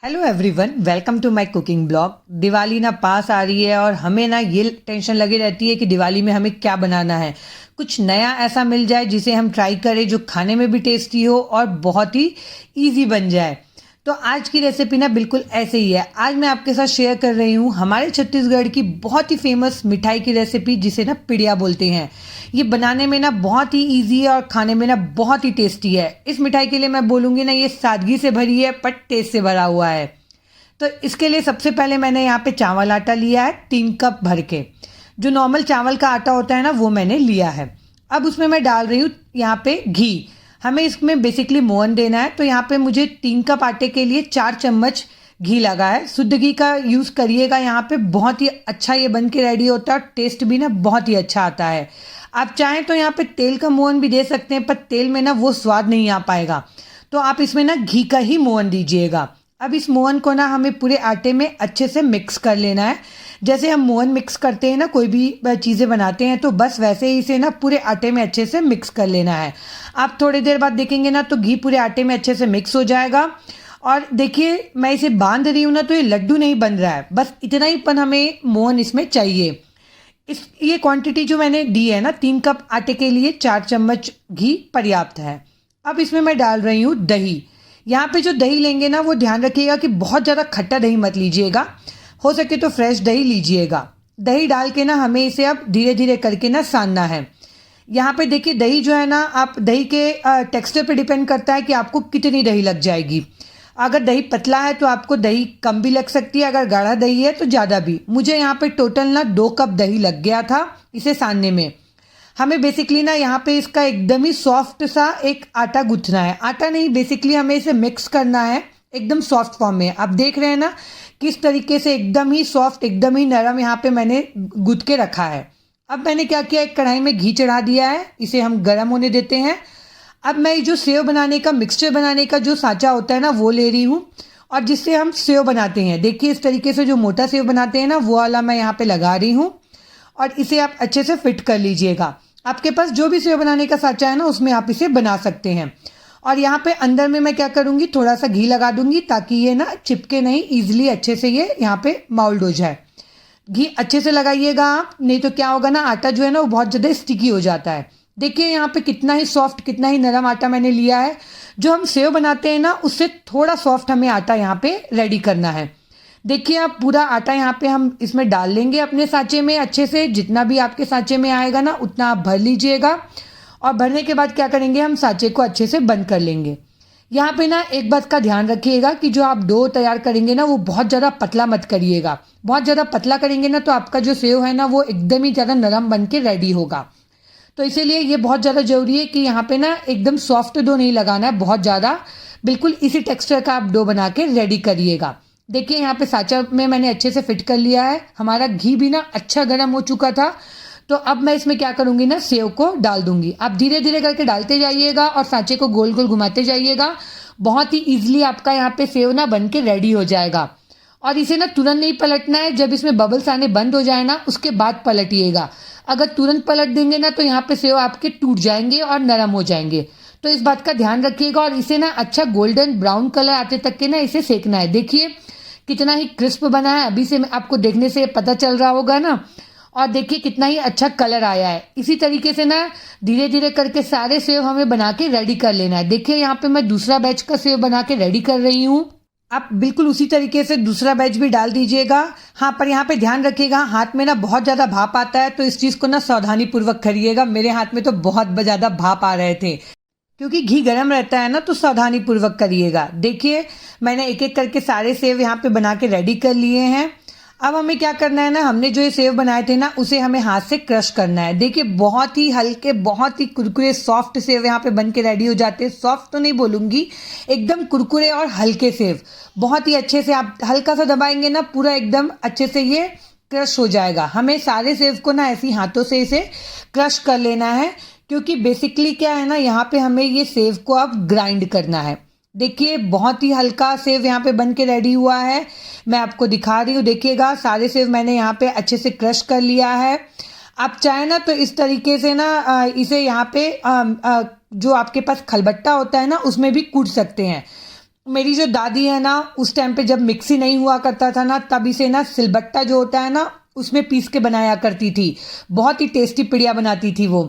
Hello everyone, welcome to my cooking blog. Diwali ना पास आ रही है और हमें ना ये टेंशन लगी रहती है कि दिवाली में हमें क्या बनाना है। कुछ नया ऐसा मिल जाए जिसे हम ट्राई करें, जो खाने में भी टेस्टी हो और बहुत ही इजी बन जाए। तो आज की रेसिपी ना बिल्कुल ऐसे ही है। आज मैं आपके साथ शेयर कर रही हूँ हमारे छत्तीसगढ़ की बहुत ही फेमस मिठाई की रेसिपी, जिसे ना पिड़िया बोलते हैं। ये बनाने में ना बहुत ही इजी है और खाने में ना बहुत ही टेस्टी है। इस मिठाई के लिए मैं बोलूँगी ना, ये सादगी से भरी है पर टेस्ट से भरा हुआ है। तो इसके लिए सबसे पहले मैंने यहाँ पे चावल आटा लिया है 3 कप भर के। जो नॉर्मल चावल का आटा होता है ना, वो मैंने लिया है। अब उसमें मैं डाल रही हूँ यहाँ पे घी। हमें इसमें बेसिकली मोहन देना है, तो यहाँ पे मुझे 3 कप आटे के लिए 4 चम्मच घी लगा है। शुद्ध घी का यूज़ करिएगा, यहाँ पे बहुत ही अच्छा ये बन के रेडी होता है और टेस्ट भी ना बहुत ही अच्छा आता है। आप चाहें तो यहाँ पे तेल का मोहन भी दे सकते हैं, पर तेल में ना वो स्वाद नहीं आ पाएगा, तो आप इसमें ना घी का ही मोहन दीजिएगा। अब इस मोहन को ना हमें पूरे आटे में अच्छे से मिक्स कर लेना है। जैसे हम मोहन मिक्स करते हैं ना, कोई भी चीज़ें बनाते हैं, तो बस वैसे ही इसे ना पूरे आटे में अच्छे से मिक्स कर लेना है। आप थोड़ी देर बाद देखेंगे ना तो घी पूरे आटे में अच्छे से मिक्स हो जाएगा। और देखिए, मैं इसे बांध रही हूँ ना, तो ये लड्डू नहीं बन रहा है, बस इतना ही पन हमें मोहन इसमें चाहिए। ये क्वांटिटी जो मैंने दी है ना, 3 कप आटे के लिए 4 चम्मच घी पर्याप्त है। अब इसमें मैं डाल रही हूँ दही। यहाँ पे जो दही लेंगे ना, वो ध्यान रखिएगा कि बहुत ज़्यादा खट्टा दही मत लीजिएगा, हो सके तो फ्रेश दही लीजिएगा। दही डाल के ना हमें इसे अब धीरे धीरे करके ना सानना है। यहाँ पे देखिए, दही जो है ना, आप दही के टेक्सचर पे डिपेंड करता है कि आपको कितनी दही लग जाएगी। अगर दही पतला है तो आपको दही कम भी लग सकती है, अगर गाढ़ा दही है तो ज़्यादा भी। मुझे यहाँ पे टोटल ना 2 कप दही लग गया था इसे सानने में। हमें बेसिकली ना यहाँ पे इसका एकदम ही सॉफ्ट सा एक आटा गूंथना है। आटा नहीं, बेसिकली हमें इसे मिक्स करना है एकदम सॉफ्ट फॉर्म में। आप देख रहे हैं ना किस तरीके से एकदम ही सॉफ्ट, एकदम ही नरम यहाँ पे मैंने गूंथ के रखा है। अब मैंने क्या किया, एक कढ़ाई में घी चढ़ा दिया है, इसे हम गर्म होने देते हैं। अब मैं जो सेव बनाने का, मिक्सचर बनाने का जो साँचा होता है ना, वो ले रही हूँ, और जिससे हम सेव बनाते हैं। देखिए, इस तरीके से जो मोटा सेव बनाते हैं ना, वो वाला मैं यहाँ पे लगा रही हूँ, और इसे आप अच्छे से फिट कर लीजिएगा। आपके पास जो भी सेव बनाने का साँचा है ना, उसमें आप इसे बना सकते हैं। और यहाँ पे अंदर में मैं क्या करूँगी, थोड़ा सा घी लगा दूंगी, ताकि ये ना चिपके नहीं, ईजिली अच्छे से ये यहाँ पे माउल्ड हो जाए। घी अच्छे से लगाइएगा आप, नहीं तो क्या होगा ना, आटा जो है ना वो बहुत ज़्यादा स्टिकी हो जाता है। देखिए यहाँ पे कितना ही सॉफ्ट, कितना ही नरम आटा मैंने लिया है। जो हम सेव बनाते हैं ना, उससे थोड़ा सॉफ्ट हमें आटा यहाँ पे रेडी करना है। देखिए, आप पूरा आटा यहाँ पे हम इसमें डाल लेंगे अपने सांचे में अच्छे से। जितना भी आपके सांचे में आएगा ना, उतना आप भर लीजिएगा। और भरने के बाद क्या करेंगे, हम सांचे को अच्छे से बंद कर लेंगे। यहाँ पे ना एक बात का ध्यान रखिएगा कि जो आप डो तैयार करेंगे ना, वो बहुत ज़्यादा पतला मत करिएगा। बहुत ज़्यादा पतला करेंगे ना, तो आपका जो सेव है ना, वो एकदम ही ज़्यादा नरम बन के रेडी होगा। तो इसीलिए ये बहुत ज़्यादा ज़रूरी है कि यहाँ पे ना एकदम सॉफ्ट डो नहीं लगाना है बहुत ज़्यादा। बिल्कुल इसी टेक्सचर का आप डो बना के रेडी करिएगा। देखिए, यहाँ पे साँचा में मैंने अच्छे से फिट कर लिया है। हमारा घी भी ना अच्छा गर्म हो चुका था। तो अब मैं इसमें क्या करूँगी ना, सेव को डाल दूंगी। आप धीरे धीरे करके डालते जाइएगा और सांचे को गोल गोल घुमाते जाइएगा। बहुत ही ईजिली आपका यहाँ पे सेव ना बन के रेडी हो जाएगा। और इसे ना तुरंत नहीं पलटना है, जब इसमें बबल्स आने बंद हो जाए ना, उसके बाद पलटिएगा। अगर तुरंत पलट देंगे ना, तो यहाँ पे सेव आपके टूट जाएंगे और नरम हो जाएंगे। तो इस बात का ध्यान रखिएगा। और इसे ना अच्छा गोल्डन ब्राउन कलर आते तक के ना इसे सेकना है। देखिए कितना ही क्रिस्प बना है, अभी से आपको देखने से पता चल रहा होगा ना। और देखिए कितना ही अच्छा कलर आया है। इसी तरीके से ना धीरे धीरे करके सारे सेव हमें बना के रेडी कर लेना है। देखिए, यहाँ पे मैं दूसरा बैच का सेव बना के रेडी कर रही हूँ। आप बिल्कुल उसी तरीके से दूसरा बैच भी डाल दीजिएगा। हाँ, पर यहाँ पे ध्यान रखिएगा, हाथ में ना बहुत ज़्यादा भाप आता है, तो इस चीज़ को ना सावधानी पूर्वक करिएगा। मेरे हाथ में तो बहुत ज़्यादा भाप आ रहे थे, क्योंकि घी गर्म रहता है ना, तो सावधानी पूर्वक करिएगा। देखिए, मैंने एक एक करके सारे सेव यहाँ पे बना के रेडी कर लिए हैं। अब हमें क्या करना है ना, हमने जो ये सेव बनाए थे ना, उसे हमें हाथ से क्रश करना है। देखिए, बहुत ही हल्के, बहुत ही कुरकुरे सॉफ्ट सेव यहाँ पे बन के रेडी हो जाते हैं। सॉफ्ट तो नहीं बोलूँगी, एकदम कुरकुरे और हल्के सेव। बहुत ही अच्छे से आप हल्का सा दबाएंगे ना, पूरा एकदम अच्छे से ये क्रश हो जाएगा। हमें सारे सेव को ना ऐसी हाथों से इसे क्रश कर लेना है, क्योंकि बेसिकली क्या है ना, यहाँ पे हमें ये सेव को अब ग्राइंड करना है। देखिए, बहुत ही हल्का सेव यहाँ पे बन के रेडी हुआ है। मैं आपको दिखा रही हूँ, देखिएगा सारे सेव मैंने यहाँ पे अच्छे से क्रश कर लिया है। आप चाहे ना तो इस तरीके से ना इसे यहाँ पे जो आपके पास खलबट्टा होता है ना, उसमें भी कूट सकते हैं। मेरी जो दादी है ना, उस टाइम पे जब मिक्सी नहीं हुआ करता था ना, तब इसे ना सिलबट्टा जो होता है ना, उसमें पीस के बनाया करती थी। बहुत ही टेस्टी पिड़िया बनाती थी वो।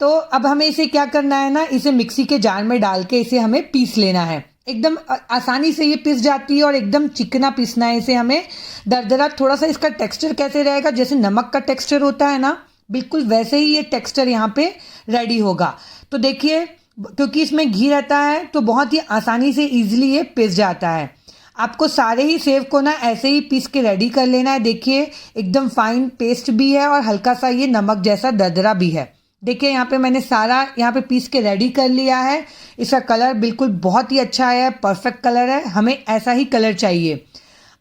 तो अब हमें इसे क्या करना है ना, इसे मिक्सी के जार में डाल के इसे हमें पीस लेना है। एकदम आसानी से ये पिस जाती है और एकदम चिकना पीसना है इसे हमें, दरदरा। थोड़ा सा इसका टेक्सचर कैसे रहेगा, जैसे नमक का टेक्सचर होता है ना, बिल्कुल वैसे ही ये टेक्सचर यहाँ पे रेडी होगा। तो देखिए, क्योंकि इसमें घी रहता है तो बहुत ही आसानी से ईजिली ये पिस जाता है। आपको सारे ही सेव को ना ऐसे ही पीस के रेडी कर लेना है। देखिए, एकदम फाइन पेस्ट भी है और हल्का सा ये नमक जैसा दरदरा भी है। देखिए, यहाँ पे मैंने सारा यहाँ पे पीस के रेडी कर लिया है। इसका कलर बिल्कुल बहुत ही अच्छा है, परफेक्ट कलर है, हमें ऐसा ही कलर चाहिए।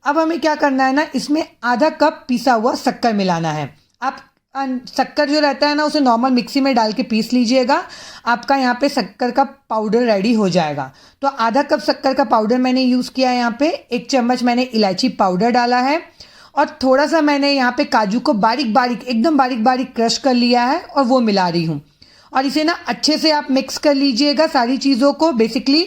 अब हमें क्या करना है ना, इसमें आधा कप पिसा हुआ शक्कर मिलाना है। आप शक्कर जो रहता है ना, उसे नॉर्मल मिक्सी में डाल के पीस लीजिएगा, आपका यहाँ पे शक्कर का पाउडर रेडी हो जाएगा। तो आधा कप शक्कर का पाउडर मैंने यूज़ किया है। यहाँ पे 1 चम्मच मैंने इलायची पाउडर डाला है और थोड़ा सा मैंने यहाँ पे काजू को बारीक बारीक, एकदम बारीक बारीक क्रश कर लिया है और वो मिला रही हूँ। और इसे ना अच्छे से आप मिक्स कर लीजिएगा सारी चीज़ों को बेसिकली,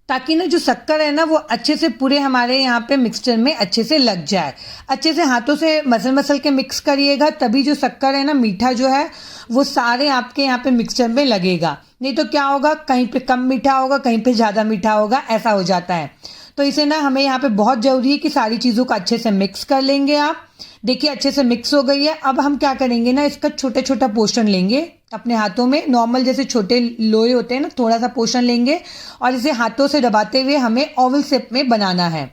ताकि ना जो शक्कर है ना वो अच्छे से पूरे हमारे यहाँ पे मिक्सचर में अच्छे से लग जाए। अच्छे से हाथों से मसल मसल के मिक्स करिएगा, तभी जो शक्कर है ना, मीठा जो है वो सारे आपके यहाँ पे मिक्सचर में लगेगा। नहीं तो क्या होगा, कहीं पे कम मीठा होगा, कहीं पे ज़्यादा मीठा होगा, ऐसा हो जाता है। तो इसे ना हमें यहाँ पे बहुत ज़रूरी है कि सारी चीज़ों को अच्छे से मिक्स कर लेंगे आप। देखिए, अच्छे से मिक्स हो गई है। अब हम क्या करेंगे ना, इसका छोटा छोटा पोर्शन लेंगे अपने हाथों में, नॉर्मल जैसे छोटे लोए होते हैं ना, थोड़ा सा पोर्शन लेंगे और इसे हाथों से दबाते हुए हमें ओवल शेप में बनाना है।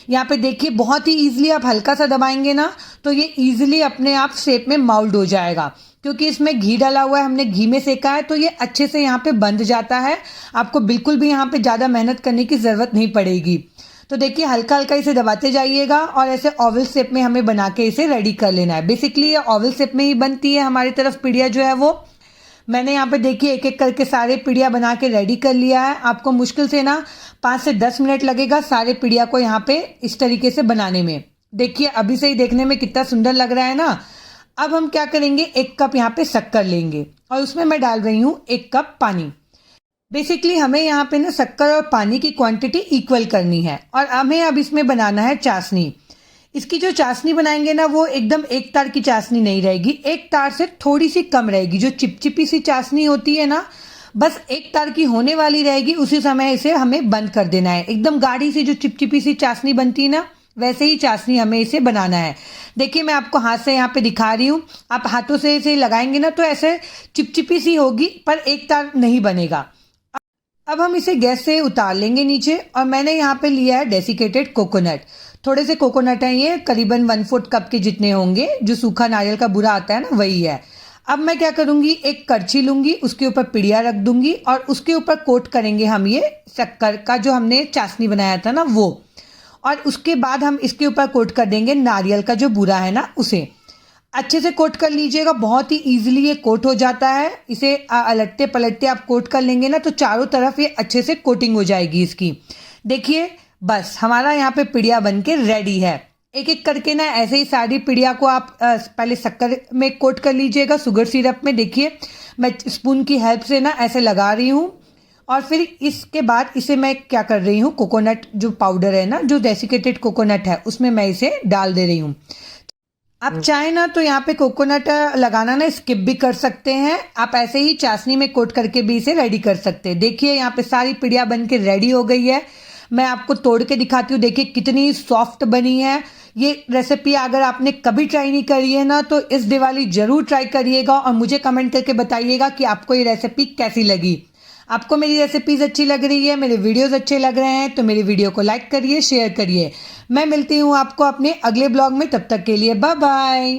यहाँ पे देखिए, बहुत ही ईजिली आप हल्का सा दबाएंगे ना तो ये ईजिली अपने आप शेप में माउल्ड हो जाएगा। क्योंकि इसमें घी डाला हुआ है, हमने घी में सेका है, तो ये अच्छे से यहाँ पे बंध जाता है। आपको बिल्कुल भी यहाँ पे ज़्यादा मेहनत करने की ज़रूरत नहीं पड़ेगी। तो देखिए, हल्का हल्का इसे दबाते जाइएगा और ऐसे ओवल शेप में हमें बना के इसे रेडी कर लेना है। बेसिकली ये ओवल शेप में ही बनती है हमारी तरफ पिड़िया जो है वो। मैंने यहाँ पे देखिए एक एक करके सारे पिड़िया बना के रेडी कर लिया है। आपको मुश्किल से ना 5 से 10 मिनट लगेगा सारे पिड़िया को यहाँ पे इस तरीके से बनाने में। देखिए, अभी से ही देखने में कितना सुंदर लग रहा है ना। अब हम क्या करेंगे, 1 कप यहाँ पे शक्कर लेंगे और उसमें मैं डाल रही हूँ 1 कप पानी। बेसिकली हमें यहाँ पे ना शक्कर और पानी की क्वांटिटी इक्वल करनी है और हमें अब इसमें बनाना है चाशनी। इसकी जो चाशनी बनाएंगे ना, वो एकदम एक तार की चाशनी नहीं रहेगी, एक तार से थोड़ी सी कम रहेगी। जो चिपचिपी सी चाशनी होती है ना, बस एक तार की होने वाली रहेगी। उसी समय इसे हमें बंद कर देना है। एकदम गाढ़ी सी जो चिपचिपी सी चाशनी बनती है ना, वैसे ही चाशनी हमें इसे बनाना है। देखिए, मैं आपको हाथ से यहाँ पे दिखा रही हूँ। आप हाथों से इसे लगाएंगे ना तो ऐसे चिपचिपी सी होगी, पर एक तार नहीं बनेगा। अब हम इसे गैस से उतार लेंगे नीचे और मैंने यहाँ पे लिया है डेसिकेटेड कोकोनट। थोड़े से कोकोनट हैं ये, करीबन 1/4 कप के जितने होंगे। जो सूखा नारियल का बुरा आता है ना, वही है। अब मैं क्या करूँगी, एक करछी लूँगी, उसके ऊपर पिड़िया रख दूँगी और उसके ऊपर कोट करेंगे हम ये शक्कर का जो हमने चाशनी बनाया था ना वो। और उसके बाद हम इसके ऊपर कोट कर देंगे नारियल का जो बुरा है ना, उसे अच्छे से कोट कर लीजिएगा। बहुत ही इजीली ये कोट हो जाता है। इसे अलटते पलटते आप कोट कर लेंगे ना तो चारों तरफ ये अच्छे से कोटिंग हो जाएगी इसकी। देखिए, बस हमारा यहाँ पे पिड़िया बन के रेडी है। एक एक करके ना ऐसे ही सारी पिड़िया को आप पहले शक्कर में कोट कर लीजिएगा, शुगर सिरप में। देखिए, मैं स्पून की हेल्प से ना ऐसे लगा रही हूँ और फिर इसके बाद इसे मैं क्या कर रही हूँ, कोकोनट जो पाउडर है ना, जो डेसिकेटेड कोकोनट है, उसमें मैं इसे डाल दे रही हूँ। आप चाहे ना तो यहाँ पे कोकोनट लगाना ना स्किप भी कर सकते हैं। आप ऐसे ही चाशनी में कोट करके भी इसे रेडी कर सकते हैं। देखिए, यहाँ पे सारी पिड़िया बन के रेडी हो गई है। मैं आपको तोड़ के दिखाती हूँ। देखिए कितनी सॉफ्ट बनी है। ये रेसिपी अगर आपने कभी ट्राई नहीं करी है ना, तो इस दिवाली ज़रूर ट्राई करिएगा और मुझे कमेंट करके बताइएगा कि आपको ये रेसिपी कैसी लगी। आपको मेरी रेसिपीज़ अच्छी लग रही है, मेरे वीडियोस अच्छे लग रहे हैं, तो मेरी वीडियो को लाइक करिए, शेयर करिए। मैं मिलती हूँ आपको अपने अगले ब्लॉग में। तब तक के लिए बाय बाय।